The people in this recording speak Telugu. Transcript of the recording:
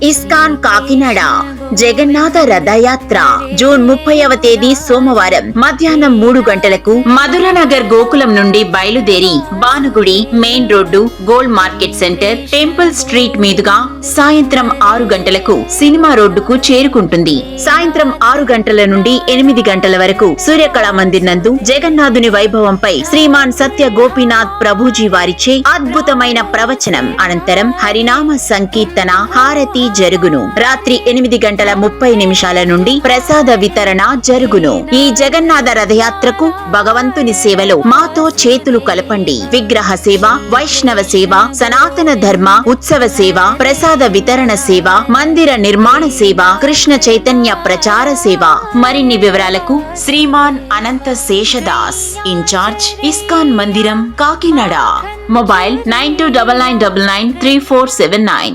ఇస్కాన్ కాకినాడ జగన్నాథ రథయాత్ర జూన్ 30వ తేదీ సోమవారం మధ్యాహ్నం 3 గంటలకు మధురనగర్ గోకులం నుండి బయలుదేరి Bhanugudi main road gold market centre temple street మీదుగా సాయంత్రం 6 గంటలకు సినిమా రోడ్డుకు చేరుకుంటుంది. సాయంత్రం 6 గంటల నుండి 8 గంటల వరకు సూర్యకళా మందిర్ నందు జగన్నాథుని వైభవంపై శ్రీమాన్ సత్య గోపీనాథ్ ప్రభుజీ వారిచే అద్భుతమైన ప్రవచనం అనంతరం హరినామ సంకీర్తన హారతి జరుగును. రాత్రి 8:30 నుండి ప్రసాద వితరణ జరుగును. ఈ జగన్నాథ రథయాత్రకు భగవంతుని సేవలో మాతో చేతులు కలపండి. విగ్రహ సేవ, వైష్ణవ సేవ, సనాతన ధర్మ ఉత్సవ సేవ, ప్రసాద వితరణ సేవ, మందిర నిర్మాణ సేవ, కృష్ణ చైతన్య ప్రచార సేవ. మరిన్ని వివరాలకు శ్రీమాన్ అనంత శేషదాస్, ఇన్ఛార్జ్ ఇస్కాన్ మందిరం కాకినాడ. మొబైల్ 9299993479.